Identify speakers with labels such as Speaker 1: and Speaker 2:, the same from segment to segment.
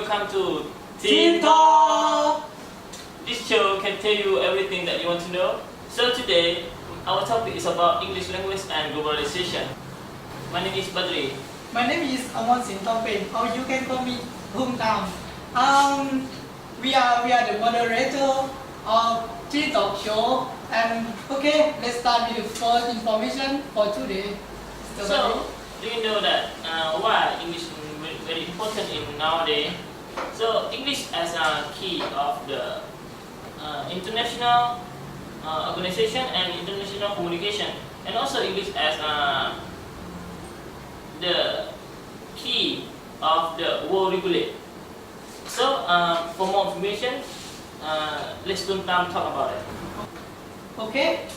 Speaker 1: welcome to
Speaker 2: Teen Talk!
Speaker 1: This show can tell you everything that you want to know. So today, our topic is about English language and globalization. My name is Badri.
Speaker 2: My name is Amon Sintopen, or you can call me Hometown. We are the moderator of Teen Talk show. And okay, let's start with the first information for today.
Speaker 1: So, do you know that why English is very important in nowadays? So, English as a key of the international organization and international communication, and also English as the key of the world regulate. So, for more information, let's talk about it.
Speaker 2: Okay,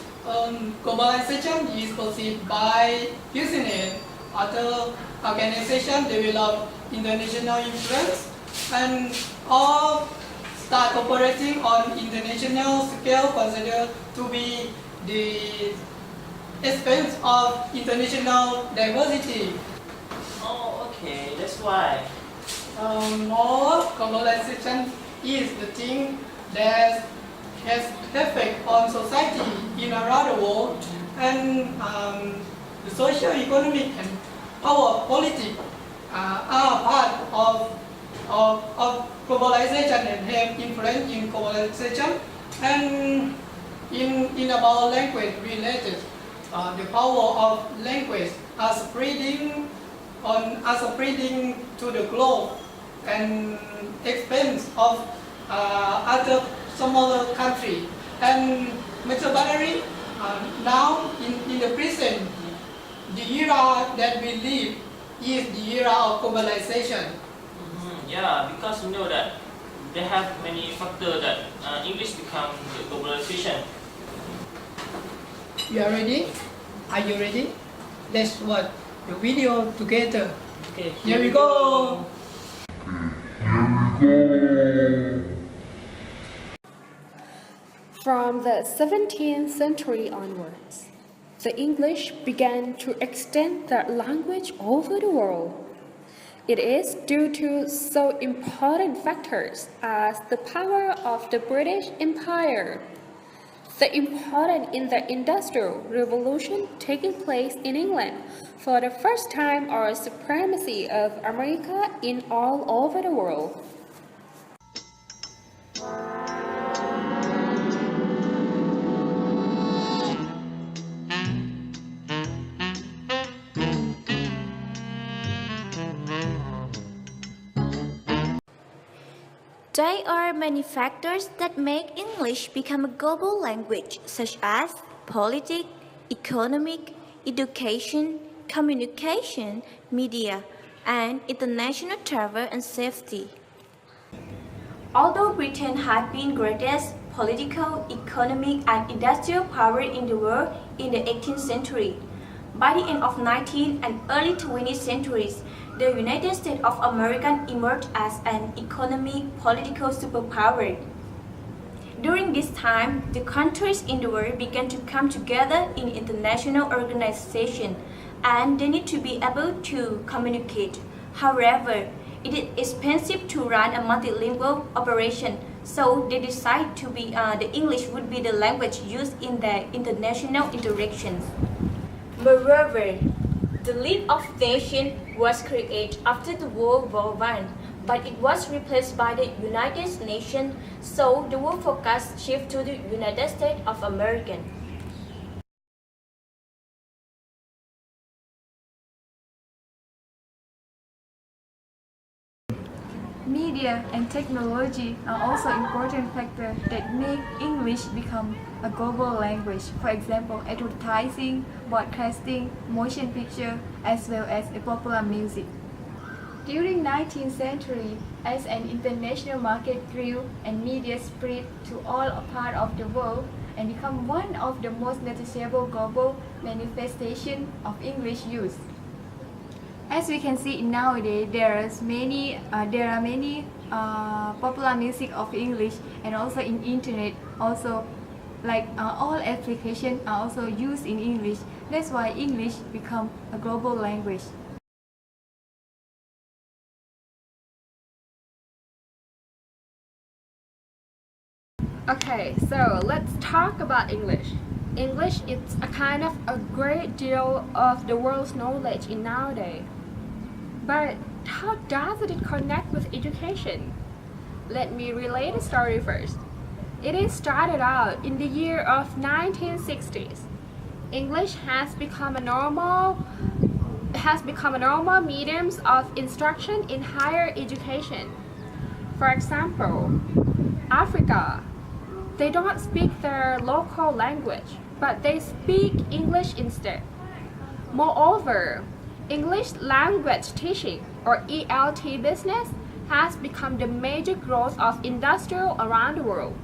Speaker 2: globalization is perceived by business, other organizations develop international influence and all start operating on international scale considered to be the expense of international diversity.
Speaker 1: Oh, okay, that's why.
Speaker 2: More globalization is the thing that has effect on society in around the world, and the social, economic, and power politics are part of globalization and have influence in globalization. And in about language related, the power of language are spreading to the globe and expense of other smaller country. And Mr. Battery, now in the present, the era that we live is the era of globalization.
Speaker 1: Yeah, because you know that they have many factors that English become the globalization.
Speaker 2: You are ready? Are you ready? Let's watch the video together.
Speaker 1: Okay,
Speaker 2: Here we go.
Speaker 3: From the 17th century onwards, the English began to extend their language over the world. It is due to so important factors as the power of the British Empire, the importance in the Industrial Revolution taking place in England for the first time, or supremacy of America in all over the world.
Speaker 4: There are many factors that make English become a global language, such as politics, economic, education, communication, media, and international travel and safety. Although Britain had been greatest political, economic, and industrial power in the world in the 18th century, by the end of 19th and early 20th centuries, the United States of America emerged as an economic, political superpower. During this time, the countries in the world began to come together in international organizations, and they need to be able to communicate. However, it is expensive to run a multilingual operation, so they decided to be the English would be the language used in their international interactions. Moreover, the League of Nations was created after the World War I, but it was replaced by the United Nations, so the world focus shifted to the United States of America.
Speaker 5: Media and technology are also important factors that make English become a global language. For example, advertising, broadcasting, motion picture, as well as popular music. During 19th century, as an international market grew and media spread to all parts of the world and become one of the most noticeable global manifestations of English use. As we can see nowadays, there are many popular music of English, and also in internet, also like all applications are also used in English. That's why English become a global language.
Speaker 3: Okay, so let's talk about English. English is a kind of a great deal of the world's knowledge in nowadays. But how does it connect with education? Let me relate a story first. It is started out in the year of 1960s. English has become a normal medium of instruction in higher education. For example, Africa, they don't speak their local language, but they speak English instead. Moreover, English language teaching or ELT business has become the major growth of industrial around the world.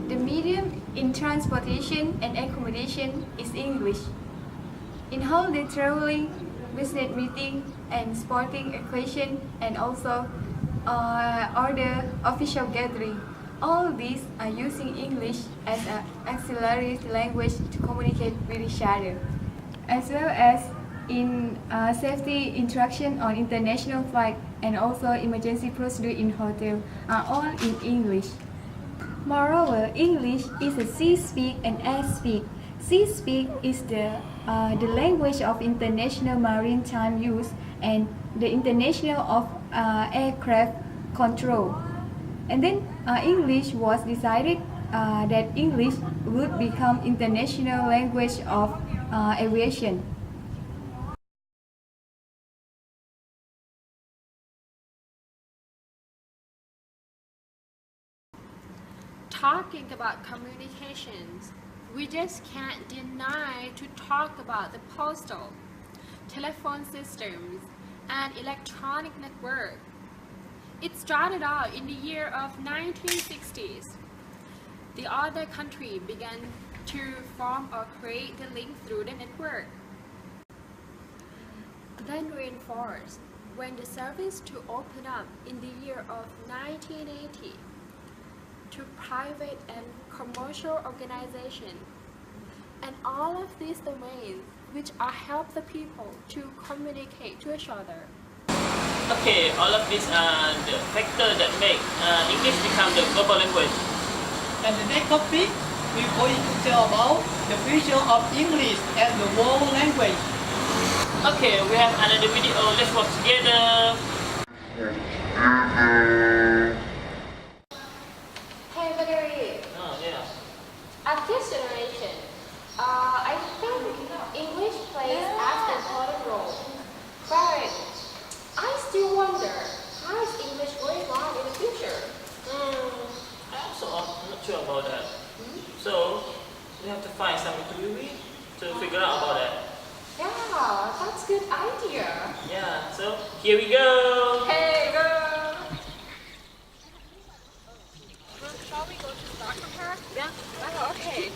Speaker 5: The medium in transportation and accommodation is English. In holiday traveling, business meeting, and sporting occasion, and also other official gathering, all these are using English as an auxiliary language to communicate with each other, as well as in safety instruction on international flight and also emergency procedure in hotel are all in English. Moreover, English is a sea speak and air speak. Sea speak is the language of international maritime use and the international of aircraft control. And then English was decided that English would become international language of aviation.
Speaker 3: Talking about communications, we just can't deny to talk about the postal, telephone systems, and electronic network. It started out in the year of 1960s. The other country began to form or create the link through the network. Then reinforced when the service to open up in the year of 1980 to private and commercial organization, and all of these domains which are help the people to communicate to each other.
Speaker 1: Okay, all of these are the factors that make English become the global language.
Speaker 2: And the next topic, we're going to tell about the future of English as the world language.
Speaker 1: Okay, we have another video. Let's watch together.
Speaker 3: Hey, Valerie,
Speaker 1: Oh yeah.
Speaker 3: at this generation, I think English plays as an important role. But I still wonder, how is English going on in the future?
Speaker 1: I'm not sure about that. So we have to find something to read to figure out about that.
Speaker 3: Yeah, that's a good idea.
Speaker 1: Yeah. So here we go.
Speaker 3: Hey, girl! Shall we go to start from her? Yeah. Oh, okay.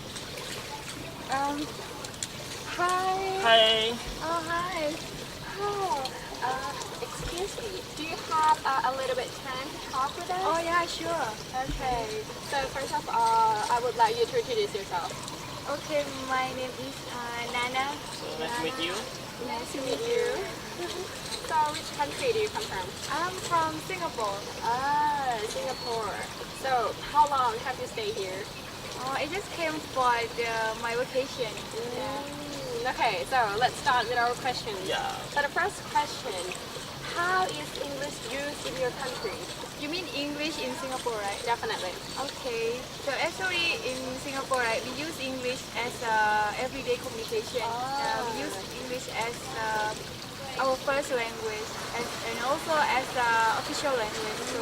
Speaker 3: Hi.
Speaker 1: Hi.
Speaker 3: Oh, hi. Oh, excuse me. Do you have a little bit time to talk with us?
Speaker 5: Oh yeah, sure.
Speaker 3: Okay. So first of all, I would like you to introduce yourself.
Speaker 5: Okay, my name is Nana.
Speaker 1: So nice to meet you.
Speaker 3: Nice to meet you. So which country do you come from?
Speaker 5: I'm from Singapore.
Speaker 3: Ah, Singapore. So how long have you stayed here?
Speaker 5: I just came for my vacation.
Speaker 3: Okay, so let's start with our questions.
Speaker 1: Yeah.
Speaker 3: So the first question, how is English used in your country?
Speaker 5: You mean English in Singapore, right?
Speaker 3: Definitely.
Speaker 5: Okay. So actually in Singapore, right, we use English as everyday communication. We use English as our first language and also as official language. So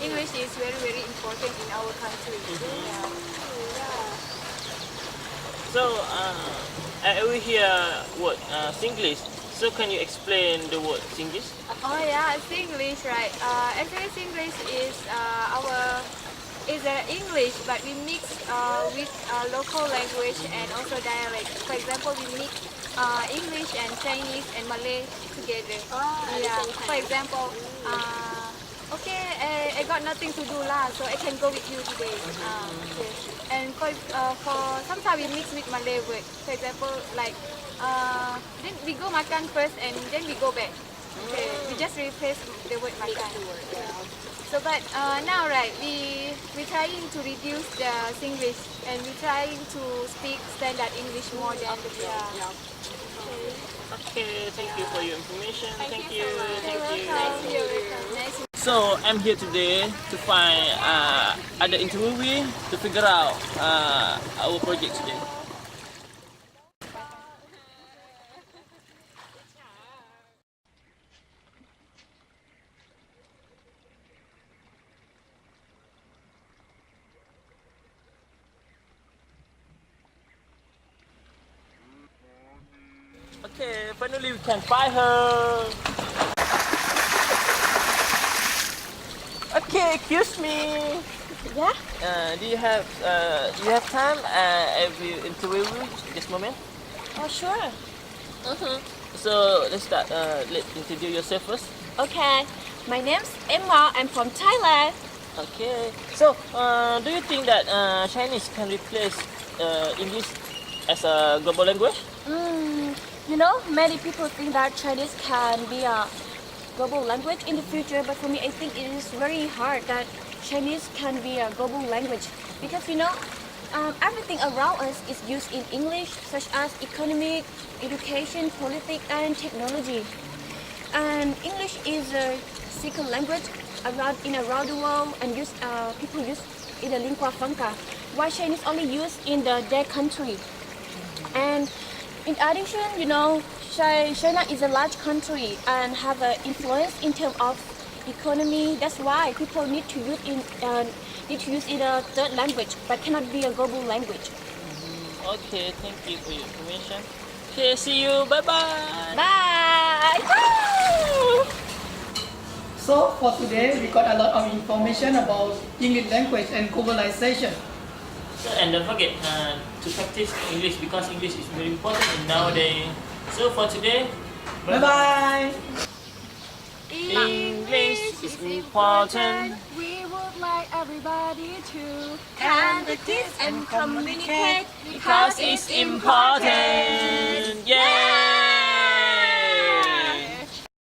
Speaker 5: English is very, very important in our country. Yeah.
Speaker 1: So I will hear word Singlish. So can you explain the word Singlish?
Speaker 5: Oh yeah, Singlish, right? Actually, Singlish is English, but we mix with local language and also dialect. For example, we mix English and Chinese and Malay together.
Speaker 3: Oh, at the
Speaker 5: Yeah.
Speaker 3: same time.
Speaker 5: For example, Okay, I got nothing to do lah, so I can go with you today. Okay. And for sometimes we mix with Malay word. For example, like then we go makan first and then we go back. Okay, we just replace the word makan. So but now right, we trying to reduce the Singlish and we trying to speak standard English more than
Speaker 1: Okay, thank you for your information. Thank you.
Speaker 5: You're welcome. Nice.
Speaker 1: So I'm here today to find other interviewee to figure out our project today. Okay, finally we can find her. Okay, excuse me.
Speaker 4: Yeah?
Speaker 1: Do you have time? I will interview you this moment.
Speaker 4: Oh, sure.
Speaker 1: So let's start. Let's introduce yourself first.
Speaker 4: Okay. My name's Emma. I'm from Thailand.
Speaker 1: Okay. So do you think that Chinese can replace English as a global language?
Speaker 4: You know, many people think that Chinese can be a global language in the future, but for me, I think it is very hard that Chinese can be a global language because, you know, everything around us is used in English, such as economic, education, politics, and technology. And English is a second language around the world and people use in the lingua franca, while Chinese only used in their country. And in addition, you know, China is a large country and have an influence in terms of economy. That's why people need to use in a third language, but cannot be a global language.
Speaker 1: Okay, thank you for your information. Okay, see you. Bye bye.
Speaker 4: Bye.
Speaker 2: So for today, we got a lot of information about English language and globalization.
Speaker 1: So, and don't forget to practice English because English is very important in nowadays. So for today,
Speaker 2: Bye bye.
Speaker 1: English is important.
Speaker 5: We would like everybody to
Speaker 4: Can practice and communicate
Speaker 1: Because it's important. Yeah.